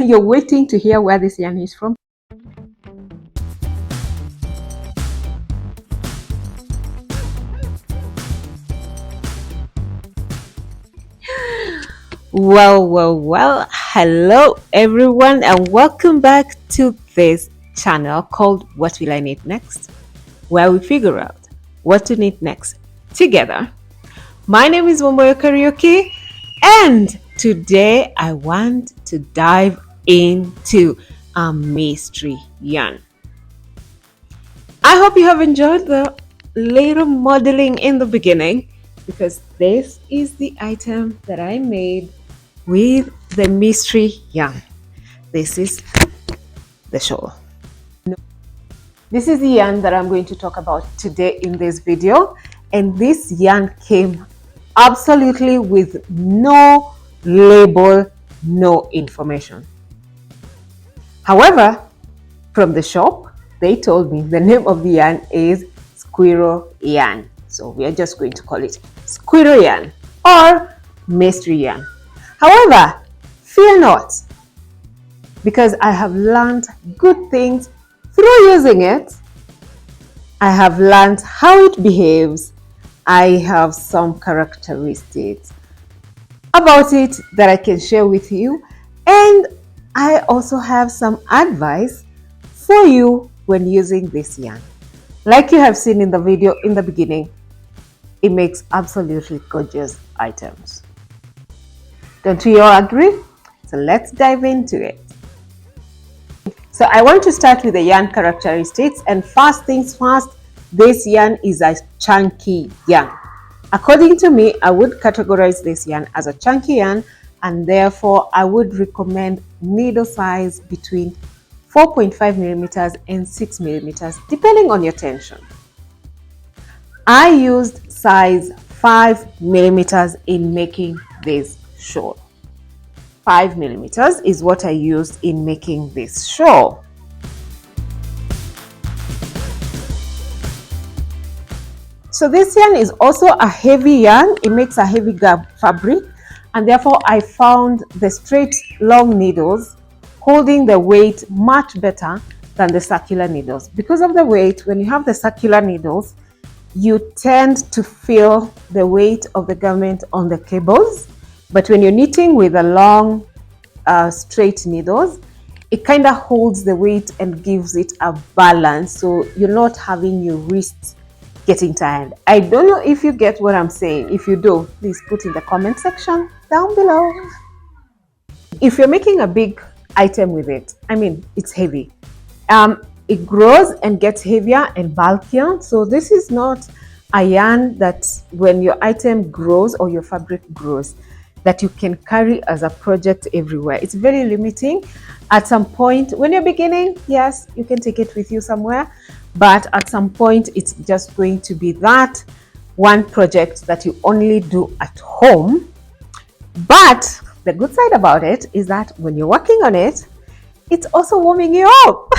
You're waiting to hear where this yarn is from. Well, hello everyone, and welcome back to this channel called What Will I Knit Next, where we figure out what to knit next together. My name is Momoyo Karaoke, and today I want to dive into a mystery yarn. I hope you have enjoyed the little modeling in the beginning, because this is the item that I made with the mystery yarn. This is the shawl. This is the yarn that I'm going to talk about today in this video, and this yarn came absolutely with no label, no information. However, from the shop, they told me the name of the yarn is Squirrel yarn. So we are just going to call it Squirrel yarn or mystery yarn. However, fear not, because I have learned good things through using it. I have learned how it behaves. I have some characteristics about it that I can share with you, and I also have some advice for you when using this yarn. Like you have seen in the video in the beginning, it makes absolutely gorgeous items. Don't we all agree? So let's dive into it. So I want to start with the yarn characteristics, and first things first, this yarn is a chunky yarn. According to me, I would categorize this yarn as a chunky yarn, and therefore I would recommend needle size between 4.5 millimeters and 6 millimeters, depending on your tension. I used size 5 millimeters in making this shawl. 5 millimeters is what I used in making this shawl. So this yarn is also a heavy yarn. It makes a heavy fabric, and therefore I found the straight long needles holding the weight much better than the circular needles. Because of the weight, when you have the circular needles, you tend to feel the weight of the garment on the cables. But when you're knitting with a long straight needles, it kind of holds the weight and gives it a balance, so you're not having your wrists getting tired. I don't know if you get what I'm saying. If you do, please put in the comment section down below. If you're making a big item with it, I mean, it's heavy. It grows and gets heavier and bulkier. So this is not a yarn that when your item grows or your fabric grows, that you can carry as a project everywhere. It's very limiting. At some point, when you're beginning, yes, you can take it with you somewhere, but at some point, it's just going to be that one project that you only do at home. But the good side about it is that when you're working on it, it's also warming you up.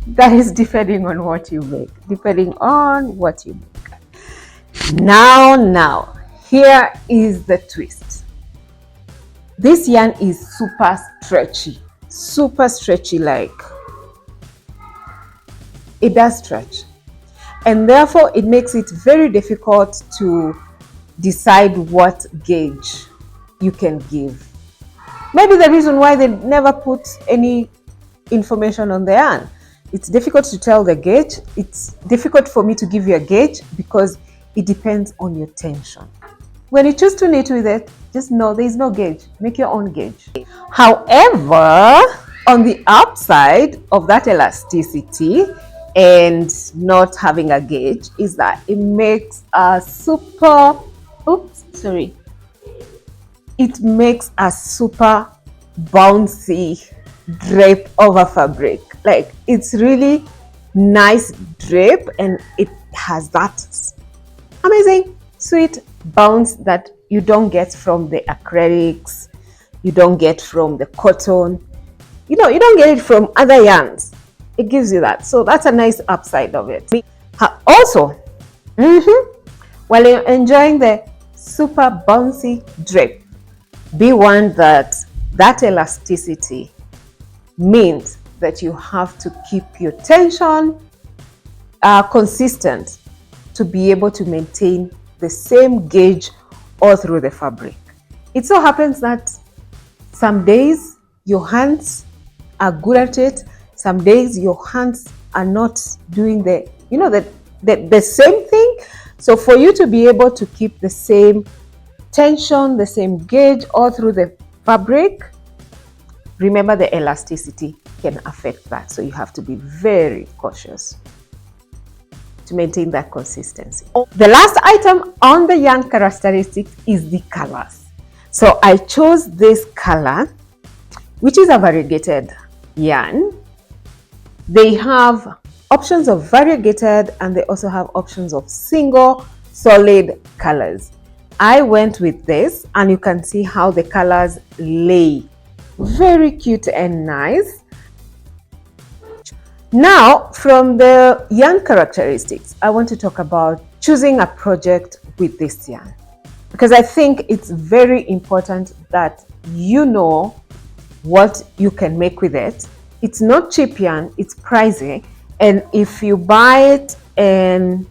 That is depending on what you make, depending on what you make. Now, here is the twist. This yarn is super stretchy, like it does stretch. And therefore it makes it very difficult to decide what gauge you can give. Maybe the reason why they never put any information on the yarn. It's difficult to tell the gauge. It's difficult for me to give you a gauge because it depends on your tension. When you choose to knit with it, just know there is no gauge. Make your own gauge. However, on the upside of that elasticity and not having a gauge is that it makes a super bouncy drape over fabric. Like, it's really nice drape, and it has that amazing sweet bounce that you don't get from the acrylics, you don't get from the cotton, you don't get it from other yarns. It gives you that. So that's a nice upside of it. Also, while you're enjoying the super bouncy drape, be warned that That elasticity means that you have to keep your tension consistent to be able to maintain the same gauge all through the fabric. It so happens that some days your hands are good at it, some days your hands are not doing the same thing. So for you to be able to keep the same tension, the same gauge all through the fabric, remember the elasticity can affect that. So you have to be very cautious to maintain that consistency. The last item on the yarn characteristics is the colors. So I chose this color, which is a variegated yarn. They have options of variegated and they also have options of single solid colors. I went with this and you can see how the colors lay. Very cute and nice. Now, from the yarn characteristics, I want to talk about choosing a project with this yarn, because I think it's very important that you know what you can make with it. It's not cheap yarn, it's pricey, and if you buy it and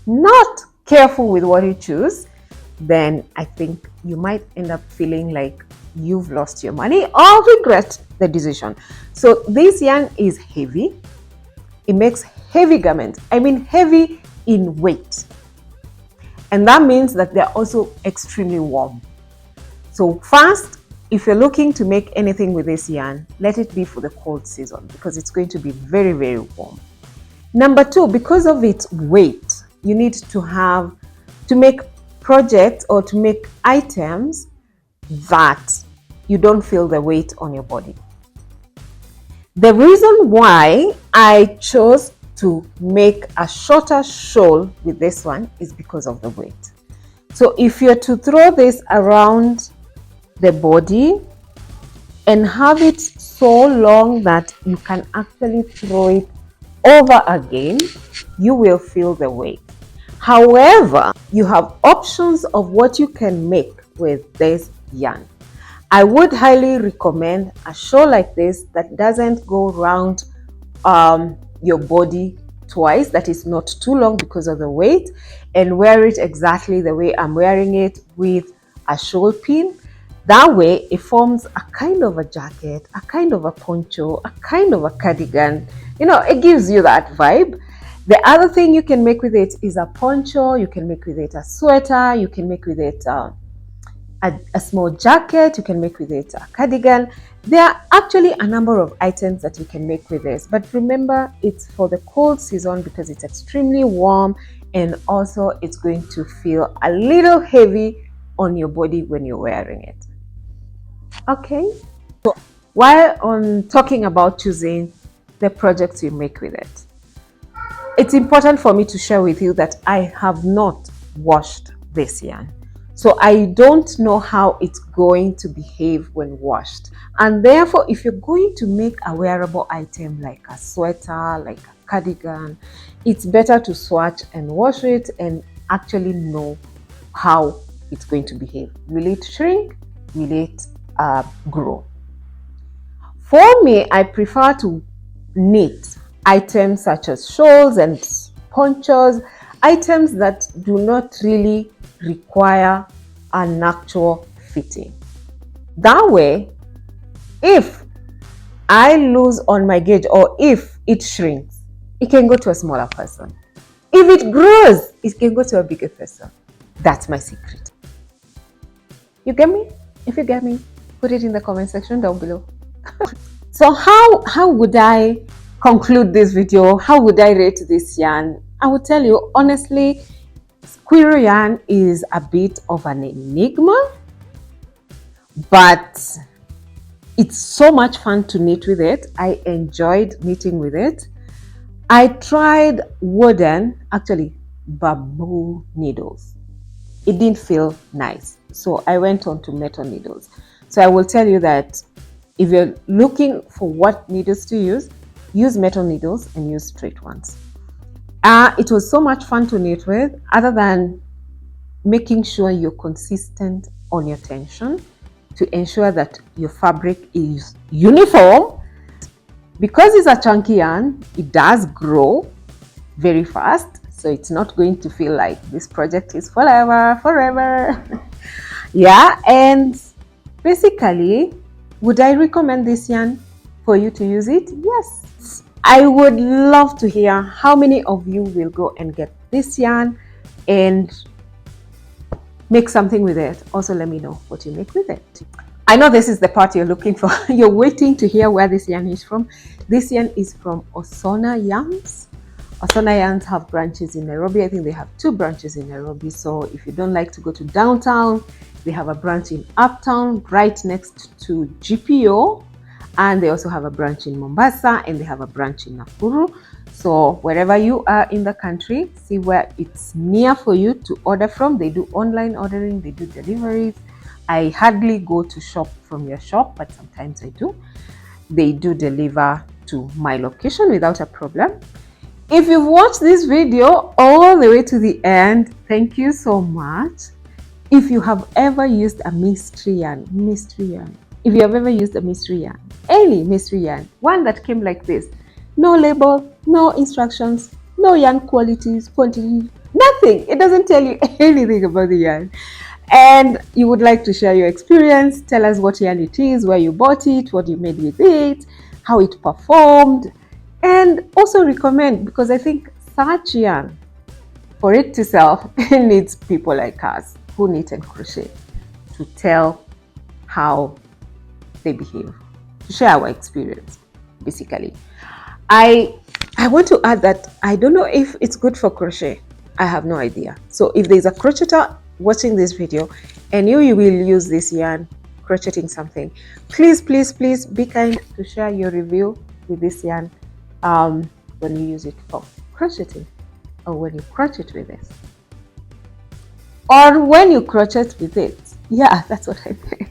not careful with what you choose, then I think you might end up feeling like you've lost your money or regret the decision. So this yarn is heavy. It makes heavy garments. I mean heavy in weight. And that means that they're also extremely warm. So first, if you're looking to make anything with this yarn, let it be for the cold season because it's going to be very, very warm. Number two, because of its weight, you need to make projects or to make items that you don't feel the weight on your body. The reason why I chose to make a shorter shawl with this one is because of the weight. So if you're to throw this around the body and have it so long that you can actually throw it over again, you will feel the weight. However, you have options of what you can make with this yarn. I would highly recommend a shawl like this that doesn't go around your body twice, that is not too long because of the weight, and wear it exactly the way I'm wearing it with a shawl pin. That way it forms a kind of a jacket, a kind of a poncho, a kind of a cardigan. It gives you that vibe. The other thing you can make with it is a poncho. You can make with it a sweater. You can make with it a small jacket. You can make with it a cardigan. There are actually a number of items that you can make with this, but remember it's for the cold season because it's extremely warm, and also it's going to feel a little heavy on your body when you're wearing it. Okay, so while on talking about choosing the projects you make with it, it's important for me to share with you that I have not washed this yarn. So I don't know how it's going to behave when washed. And therefore, if you're going to make a wearable item like a sweater, like a cardigan, it's better to swatch and wash it and actually know how it's going to behave. Will it shrink? Will it grow? For me, I prefer to knit items such as shawls and ponchos, items that do not really require an actual fitting. That way, if I lose on my gauge or if it shrinks, it can go to a smaller person. If it grows, it can go to a bigger person. That's my secret. You get me? If you get me, put it in the comment section down below. So how would I conclude this video? How would I rate this yarn? I would tell you honestly, Squirrel yarn is a bit of an enigma, but it's so much fun to knit with it. I enjoyed knitting with it. I tried wooden, actually bamboo needles. It didn't feel nice, so I went on to metal needles. So I will tell you that if you're looking for what needles to use metal needles and use straight ones. It was so much fun to knit with, other than making sure you're consistent on your tension. to ensure that your fabric is uniform. Because it's a chunky yarn, it does grow very fast, so it's not going to feel like this project is forever. Yeah, and basically, would I recommend this yarn for you to use it? Yes. I would love to hear how many of you will go and get this yarn and make something with it. Also, let me know what you make with it. I know this is the part you're looking for. You're waiting to hear where this yarn is from. This yarn is from Osona Yarns. Osona Yarns have branches in Nairobi. I think they have 2 branches in Nairobi. So if you don't like to go to downtown, they have a branch in Uptown right next to GPO. And they also have a branch in Mombasa, and they have a branch in Nakuru. So wherever you are in the country, see where it's near for you to order from. They do online ordering, they do deliveries. I hardly go to shop from your shop, but sometimes I do. They do deliver to my location without a problem. If you've watched this video all the way to the end, thank you so much. If you have ever used a mystery yarn, if you have ever used a mystery yarn, any mystery yarn, one that came like this, no label, no instructions, no yarn quantities, nothing. It doesn't tell you anything about the yarn. And you would like to share your experience, tell us what yarn it is, where you bought it, what you made with it, how it performed, and also recommend, because I think such yarn, for it to sell, it needs people like us who knit and crochet to tell how they behave, to share our experience, basically. I want to add that I don't know if it's good for crochet. I have no idea. So if there's a crocheter watching this video and you will use this yarn crocheting something, please be kind to share your review with this yarn when you use it for crocheting, or when you crochet with it, or when you crochet with it. Yeah, that's what I meant.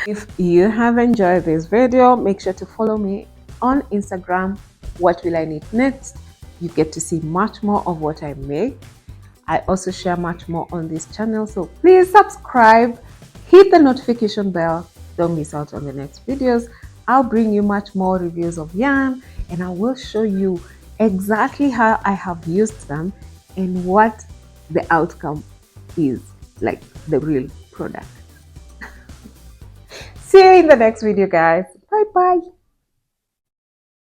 If you have enjoyed this video, make sure to follow me on Instagram. What will I knit next? You get to see much more of what I make. I also share much more on this channel, so please subscribe, hit the notification bell, don't miss out on the next videos. I'll bring you much more reviews of yarn, and I will show you exactly how I have used them and what the outcome is, like the real product. See you in the next video, guys. Bye bye.